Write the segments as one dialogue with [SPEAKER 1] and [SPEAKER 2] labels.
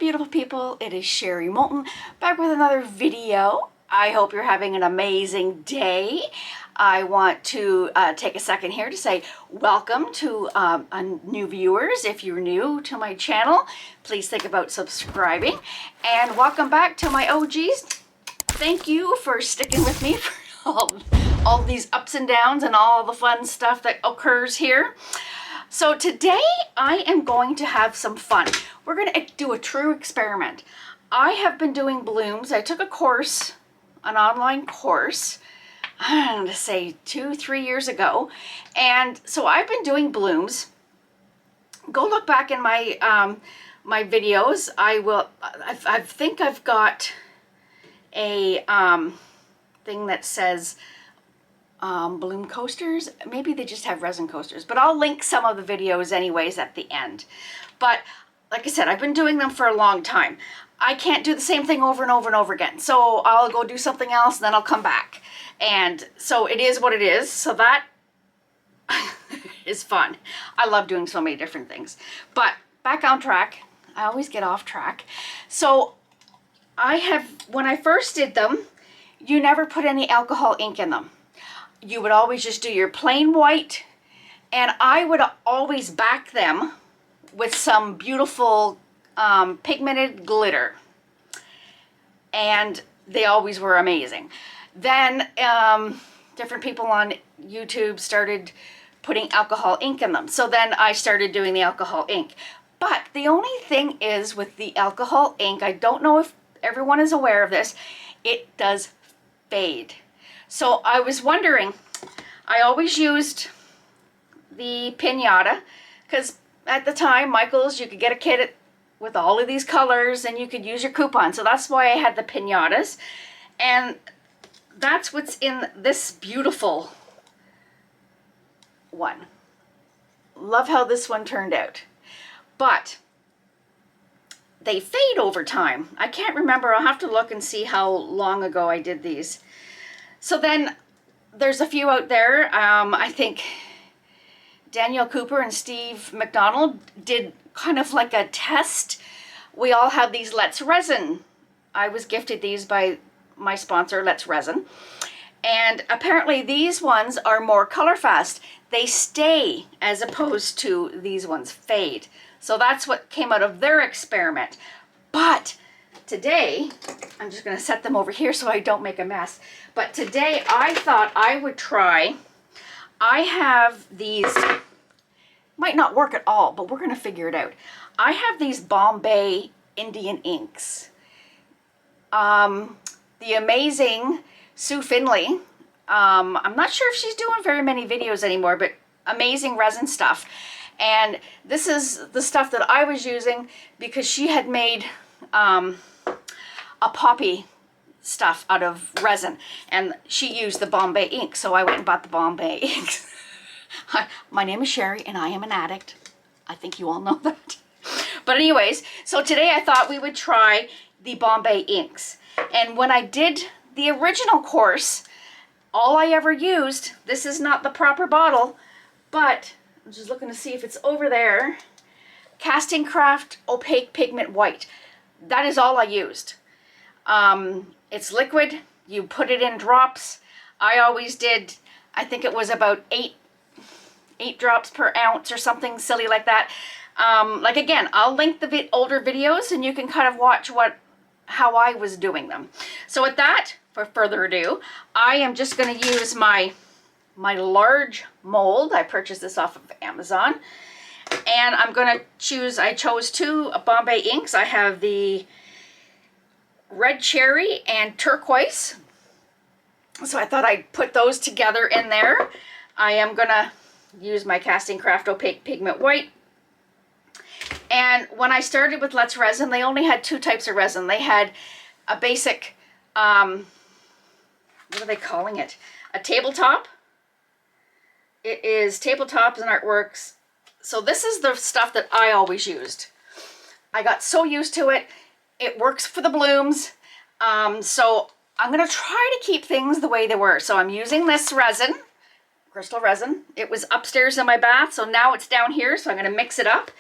[SPEAKER 1] beautiful people, it is Sherry Moulton back with another video. I hope you're having an amazing day. I want to take a second here to say welcome to new viewers. If you're new to my channel, please think about subscribing, and welcome back to my OGs. Thank you for sticking with me for all these ups and downs and all the fun stuff that occurs here. So today I am going to have some fun. We're going to do a true experiment. I have been doing blooms. I took a course, an online course, I'm going to say 2-3 years ago. And so I've been doing blooms. Go look back in my my videos. I think I've got a thing that says bloom coasters. Maybe they just have resin coasters, but I'll link some of the videos anyways at the end. But like I said, I've been doing them for a long time. I can't do the same thing over and over and over again. So I'll go do something else and then I'll come back. And so it is what it is. So that is fun. I love doing so many different things. But back on track. I always get off track. So when I first did them, you never put any alcohol ink in them. You would always just do your plain white, and I would always back them with some beautiful pigmented glitter, and they always were amazing. Then different people on YouTube started putting alcohol ink in them, so then I started doing the alcohol ink. But the only thing is with the alcohol ink, I don't know if everyone is aware of this, it does fade. So I was wondering, I always used the piñata, because at the time, Michael's, you could get a kit with all of these colors and you could use your coupon. So that's why I had the piñatas. And that's what's in this beautiful one. Love how this one turned out. But they fade over time. I can't remember. I'll have to look and see how long ago I did these. So then there's a few out there. I think Danielle Cooper and Steve McDonald did kind of like a test. We all have these Let's Resin. I was gifted these by my sponsor, Let's Resin. And apparently these ones are more color fast. They stay as opposed to these ones fade. So that's what came out of their experiment. But today, I'm just going to set them over here so I don't make a mess. But today I thought I would try, I have these, might not work at all, but we're going to figure it out. I have these Bombay Indian Inks. The amazing Sue Finley, I'm not sure if she's doing very many videos anymore, but amazing resin stuff. And this is the stuff that I was using because she had made a poppy stuff out of resin, and she used the Bombay ink, so I went and bought the Bombay ink. My name is Sherry and I am an addict. I think you all know that. But anyways, so today I thought we would try the Bombay inks. And when I did the original course, all I ever used, this is not the proper bottle, but I'm just looking to see if it's over there, Casting Craft Opaque Pigment White. That is all I used. It's liquid. You put it in drops. I always did, I think it was about 8 drops per ounce or something silly like that. Like again, I'll link the older videos and you can kind of watch how I was doing them. So with that, for further ado, I am just going to use my large mold. I purchased this off of Amazon. And I'm going to choose, I chose 2 Bombay inks. I have the Red Cherry and Turquoise. So I thought I'd put those together in there. I am going to use my Casting Craft Opaque Pigment White. And when I started with Let's Resin, they only had 2 types of resin. They had a basic, what are they calling it? A tabletop. It is Tabletops and Artworks. So this is the stuff that I always used. I got so used to it. It works for the blooms. So I'm going to try to keep things the way they were. So I'm using this resin, Krystal Resin. It was upstairs in my bath, so now it's down here. So I'm going to mix it up.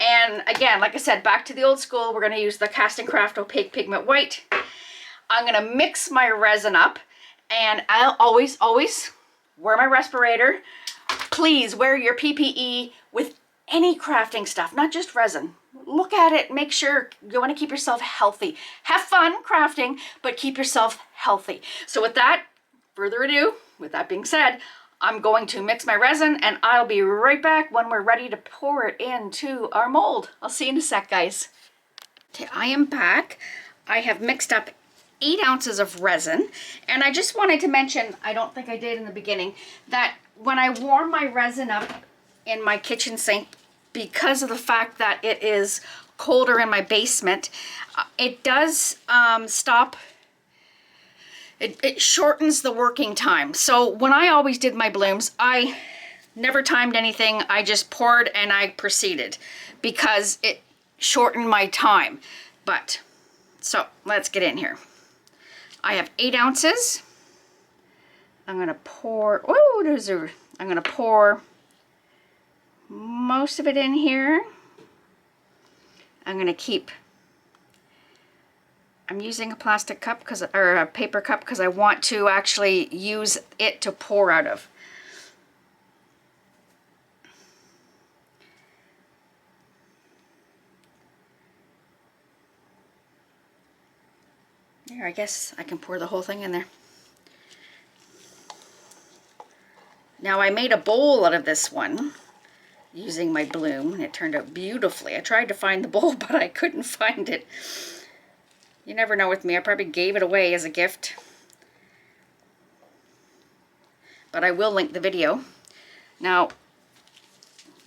[SPEAKER 1] And again, like I said, back to the old school, we're gonna use the Cast and Craft Opaque Pigment White. I'm gonna mix my resin up, and I'll always wear my respirator. Please wear your PPE with any crafting stuff, not just resin. Look at it, make sure you want to keep yourself healthy. Have fun crafting, but keep yourself healthy. So with that, further ado, with that being said, I'm going to mix my resin and I'll be right back when we're ready to pour it into our mold. I'll see you in a sec, guys. Okay, I am back. I have mixed up 8 ounces of resin, and I just wanted to mention, I don't think I did in the beginning, that when I warm my resin up in my kitchen sink, because of the fact that it is colder in my basement, it does it shortens the working time. So when I always did my blooms, I never timed anything. I just poured and I proceeded because it shortened my time. But, so let's get in here. I have 8 ounces. I'm gonna pour, I'm gonna pour most of it in here. I'm gonna keep, I'm using a plastic cup or a paper cup because I want to actually use it to pour out of. There, I guess I can pour the whole thing in there. Now I made a bowl out of this one using my bloom, and it turned out beautifully. I tried to find the bowl, but I couldn't find it. You never know with me. I probably gave it away as a gift. But I will link the video. Now,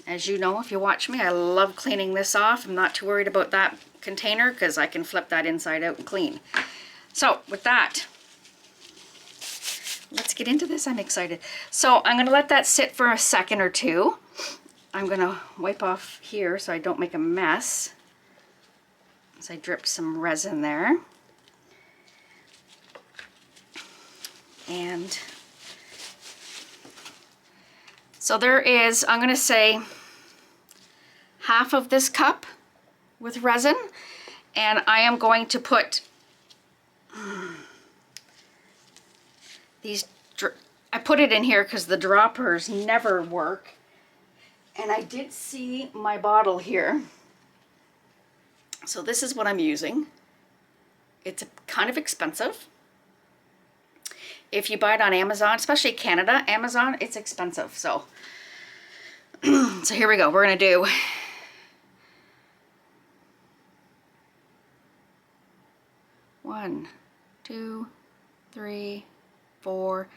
[SPEAKER 1] as you know, if you watch me, I love cleaning this off. I'm not too worried about that container because I can flip that inside out and clean. So, with that, let's get into this. I'm excited. So, I'm going to let that sit for a second or two. I'm going to wipe off here so I don't make a mess. So I dripped some resin there. And so there is, I'm going to say, half of this cup with resin. And I am going to put these, I put it in here because the droppers never work. And I did see my bottle here. So this is what I'm using. It's kind of expensive. If you buy it on Amazon, especially Canada, Amazon, it's expensive. So, so here we go. We're going to do one, 2, 3, 4,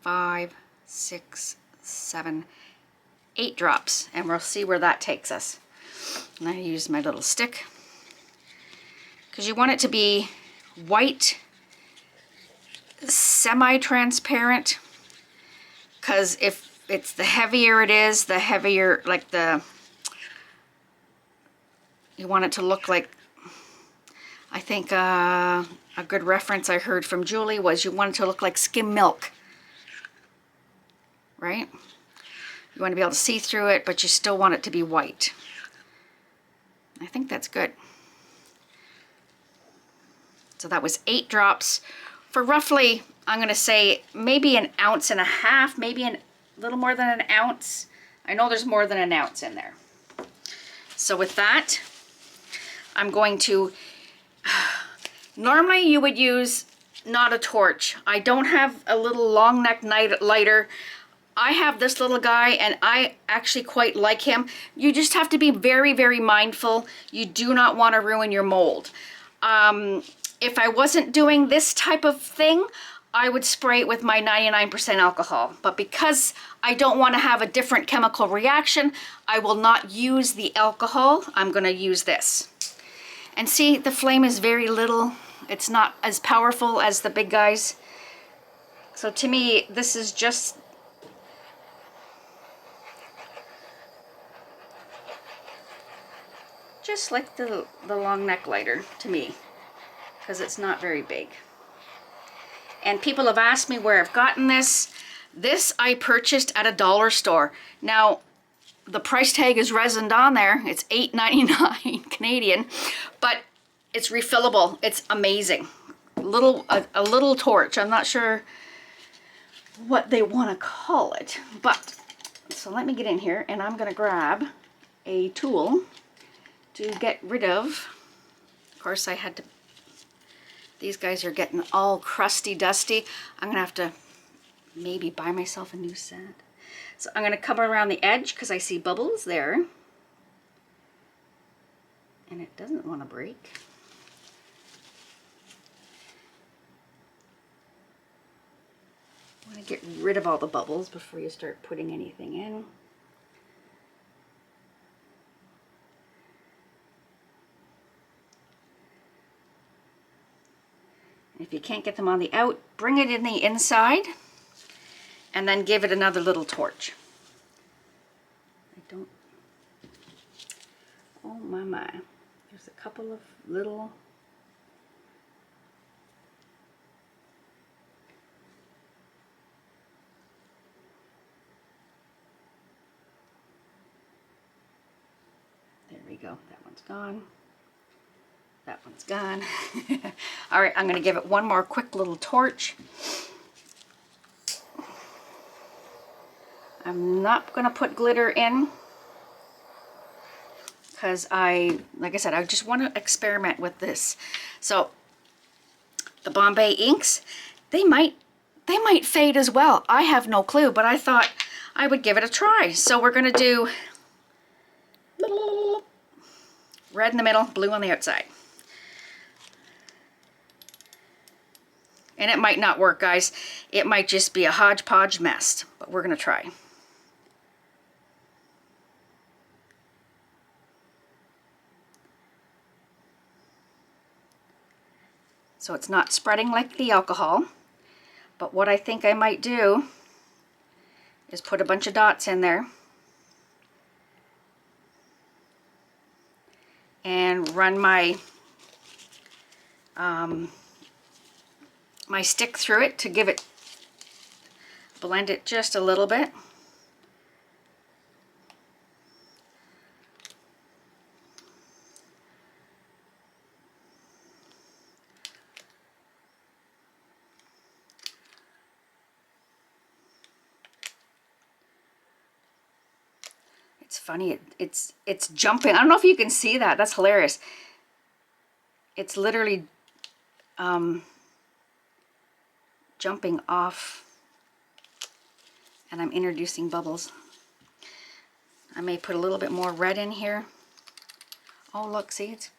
[SPEAKER 1] 5, 6, 7, 8 drops, and we'll see where that takes us. And I use my little stick because you want it to be white, semi-transparent, because if it's the heavier it is, the heavier, like you want it to look like, I think a good reference I heard from Julie was you want it to look like skim milk, right? You want to be able to see through it, but you still want it to be white. I think that's good. So that was 8 drops for roughly, I'm going to say, maybe 1.5 ounces, maybe a little more than an ounce. I know there's more than an ounce in there. So with that, I'm going to, normally you would use not a torch. I don't have a little long neck lighter. I have this little guy and I actually quite like him. You just have to be very, very mindful. You do not want to ruin your mold. If I wasn't doing this type of thing, I would spray it with my 99% alcohol. But because I don't want to have a different chemical reaction, I will not use the alcohol. I'm going to use this. And see, the flame is very little. It's not as powerful as the big guys. So to me, this is just like the long neck lighter to me, because it's not very big. And people have asked me where I've gotten this. This I purchased at a dollar store. Now, the price tag is resined on there. It's $8.99 Canadian, but it's refillable. It's amazing. A little torch. I'm not sure what they want to call it, but so let me get in here and I'm gonna grab a tool to get rid of course I had to, these guys are getting all crusty dusty. I'm gonna have to maybe buy myself a new set. So I'm gonna come around the edge because I see bubbles there and it doesn't want to break. I want to get rid of all the bubbles before you start putting anything in. If you can't get them on the out, bring it in the inside and then give it another little torch. Oh my. There's a couple of little, there we go, that one's gone. That one's gone. All right, I'm gonna give it one more quick little torch. I'm not gonna put glitter in because like I said, I just want to experiment with this. So the Bombay inks, they might fade as well. I have no clue, but I thought I would give it a try. So we're gonna do red in the middle, blue on the outside. And it might not work, guys. It might just be a hodgepodge mess, but we're gonna try. So it's not spreading like the alcohol, but what I think I might do is put a bunch of dots in there and run my my stick through it to give it, blend it just a little bit. It's funny, it's jumping. I don't know if you can see that. That's hilarious. It's literally jumping off, and I'm introducing bubbles. I may put a little bit more red in here. Oh, look, see, it's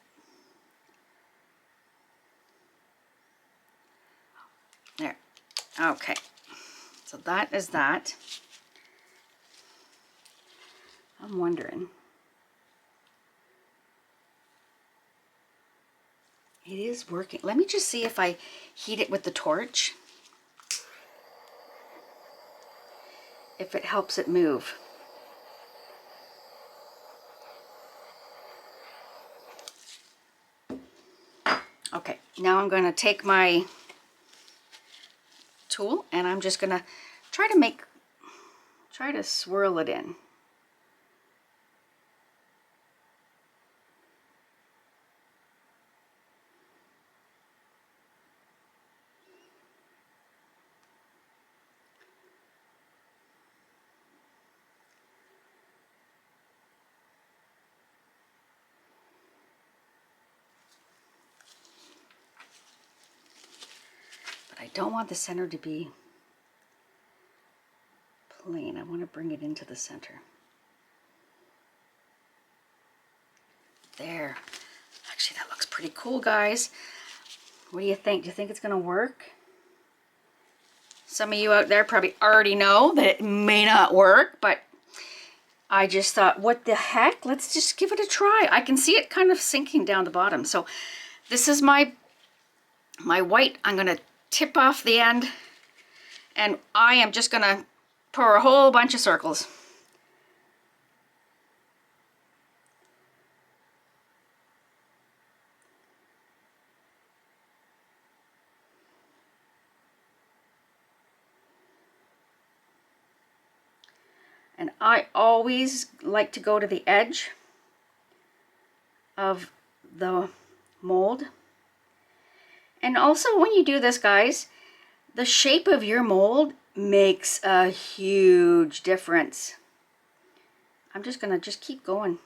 [SPEAKER 1] there. Okay, so that is that. I'm wondering. It is working. Let me just see if I heat it with the torch, if it helps it move. Okay, now I'm going to take my tool and I'm just going to try to swirl it in. I don't want the center to be plain. I want to bring it into the center. There. Actually, that looks pretty cool, guys. What do you think? Do you think it's going to work? Some of you out there probably already know that it may not work, but I just thought, what the heck? Let's just give it a try. I can see it kind of sinking down the bottom. So this is my white. I'm going to tip off the end, and I am just going to pour a whole bunch of circles. And I always like to go to the edge of the mold. And also when you do this, guys, the shape of your mold makes a huge difference. I'm just gonna keep going.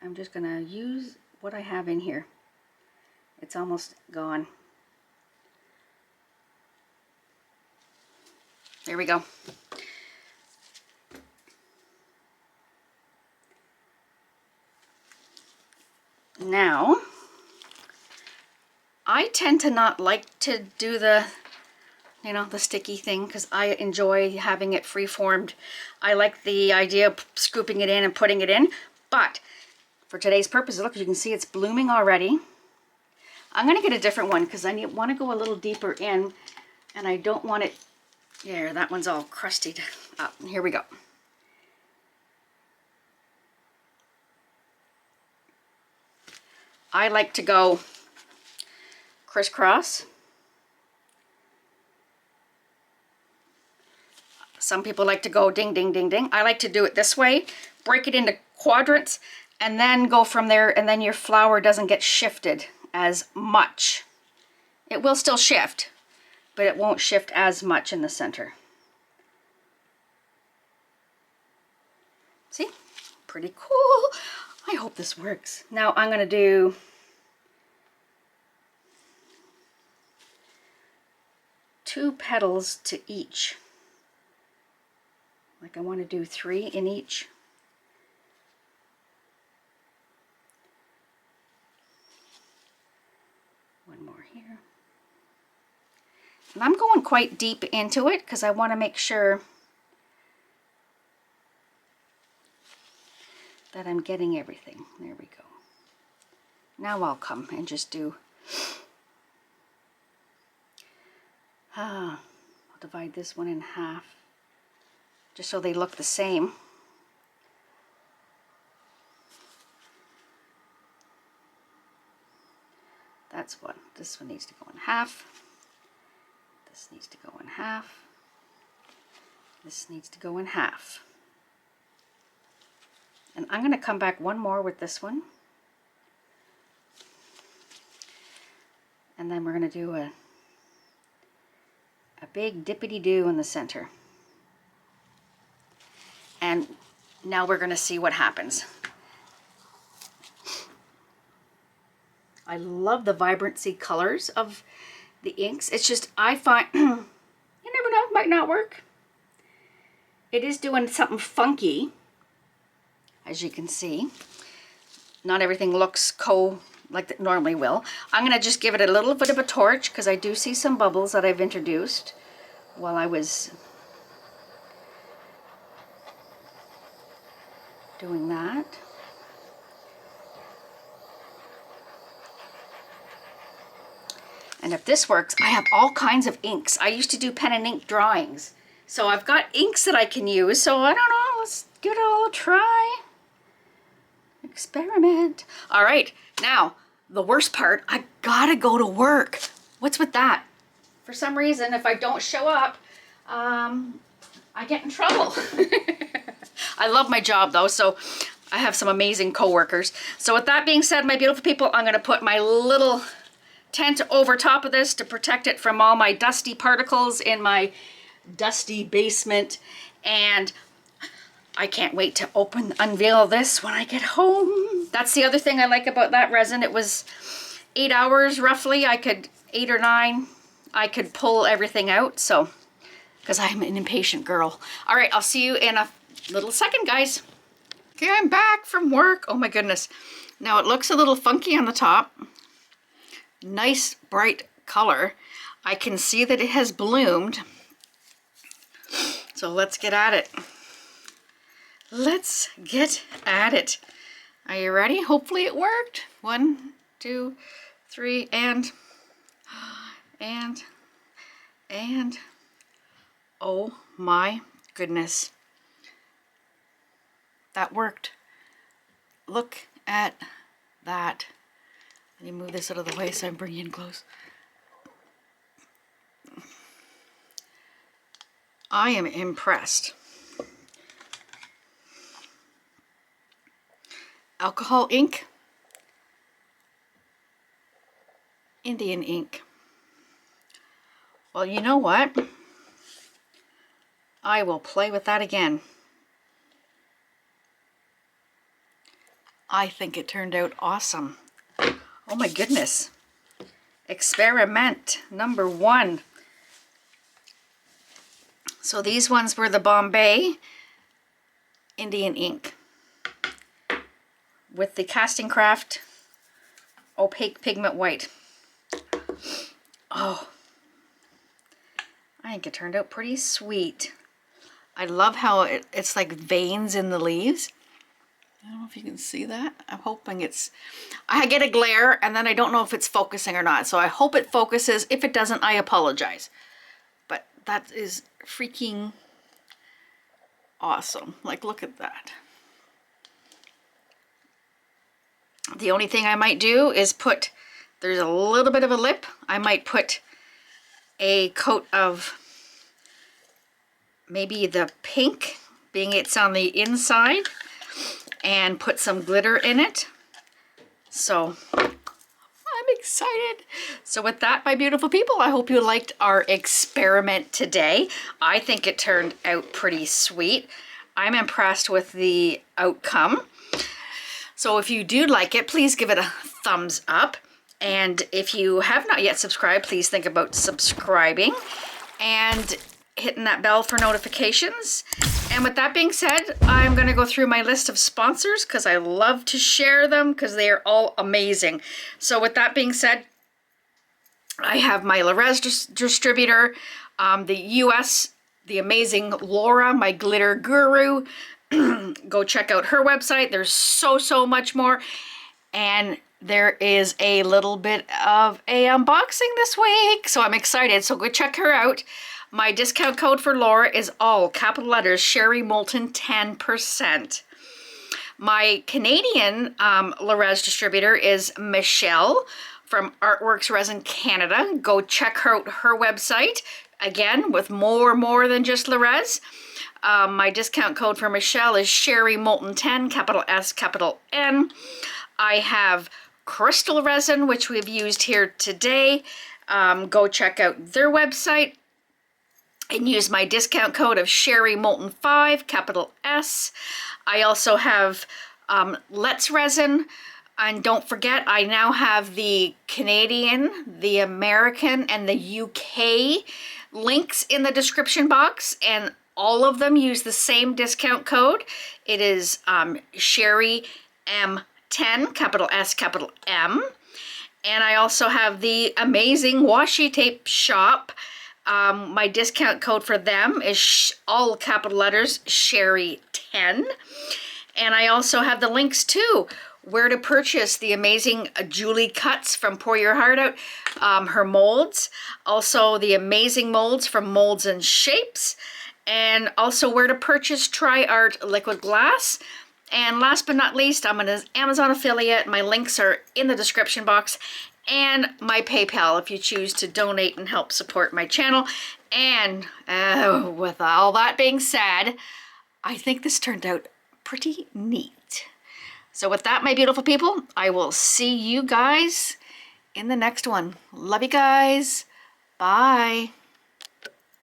[SPEAKER 1] I'm just gonna use what I have in here. It's almost gone. There we go. Now, I tend to not like to do the, you know, the sticky thing because I enjoy having it free-formed. I like the idea of scooping it in and putting it in, but for today's purposes, look, you can see it's blooming already. I'm gonna get a different one because I want to go a little deeper in, and I don't want it, there, that one's all crusted up. Here we go. I like to go crisscross. Some people like to go ding, ding, ding, ding. I like to do it this way, break it into quadrants, and then go from there, and then your flower doesn't get shifted as much. It will still shift, but it won't shift as much in the center. See? Pretty cool. I hope this works. Now I'm going to do two petals to each. Like I want to do 3 in each. One more here. And I'm going quite deep into it because I want to make sure that I'm getting everything. There we go. Now I'll come and just do, I'll divide this one in half just so they look the same. That's one. This one needs to go in half. This needs to go in half. This needs to go in half. And I'm going to come back one more with this one. And then we're going to do a big dippity-doo in the center. And now we're going to see what happens. I love the vibrancy colors of the inks. It's just, I find, you never know, might not work. It is doing something funky, as you can see. Not everything looks like it normally will. I'm going to just give it a little bit of a torch because I do see some bubbles that I've introduced while I was doing that. And if this works, I have all kinds of inks. I used to do pen and ink drawings. So I've got inks that I can use. So I don't know, let's give it all a try. Experiment. All right, now the worst part, I gotta go to work. What's with that? For some reason, if I don't show up, I get in trouble. I love my job though, so I have some amazing coworkers. So with that being said, my beautiful people, I'm gonna put my little tent over top of this to protect it from all my dusty particles in my dusty basement. And I can't wait to unveil this when I get home. That's the other thing I like about that resin. It was 8 hours roughly. 8 or 9, I could pull everything out. So, because I'm an impatient girl. All right, I'll see you in a little second, guys. Okay, I'm back from work. Oh my goodness. Now it looks a little funky on the top. Nice bright color. I can see that it has bloomed. So let's get at it. Let's get at it. Are you ready? Hopefully it worked. 1, 2, 3, and oh my goodness. That worked. Look at that. Let me move this out of the way so I'm bringing in close. I am impressed. Alcohol ink, Indian ink. Well, you know what? I will play with that again. I think it turned out awesome. Oh my goodness. Experiment number 1. So these ones were the Bombay Indian Ink with the Casting Craft Opaque Pigment White. Oh, I think it turned out pretty sweet. I love how it's like veins in the leaves. I don't know if you can see that. I'm hoping it's... I get a glare and then I don't know if it's focusing or not. So I hope it focuses. If it doesn't, I apologize. But that is freaking awesome. Like, look at that. The only thing I might do is put... There's a little bit of a lip. I might put a coat of maybe the pink, being it's on the inside, and put some glitter in it. So I'm excited. So with that, my beautiful people, I hope you liked our experiment today. I think it turned out pretty sweet. I'm impressed with the outcome. So if you do like it, please give it a thumbs up. And if you have not yet subscribed, please think about subscribing and hitting that bell for notifications. And with that being said, I'm going to go through my list of sponsors because I love to share them because they are all amazing. So with that being said, I have my Rez distributor, the U.S., the amazing Laura, my glitter guru. Go check out her website. There's so much more. And there is a little bit of a unboxing this week, so I'm excited. So go check her out. My discount code for Laura is all capital letters, Sherry Moulton 10%. My Canadian Rez distributor is Michelle from Artworks Resin Canada. Go check out her website, again, with more than just Rez. My discount code for Michelle is Sherry Moulton 10, capital S, capital N. I have Krystal Resin, which we've used here today. Go check out their website and use my discount code of Sherry Moulton 5, capital S. I also have Let's Resin. And don't forget, I now have the Canadian, the American, and the UK links in the description box. And all of them use the same discount code. It is Sherry M10, capital S, capital M. And I also have the amazing washi tape shop. My discount code for them is all capital letters, Sherry10. And I also have the links too, where to purchase the amazing Julie cuts from Pour Your Heart Out, her molds. Also the amazing molds from Molds and Shapes. And also where to purchase TriArt liquid glass. And last but not least, I'm an Amazon affiliate. My links are in the description box. And my PayPal if you choose to donate and help support my channel. And with all that being said, I think this turned out pretty neat. So with that, my beautiful people, I will see you guys in the next one. Love you guys. Bye.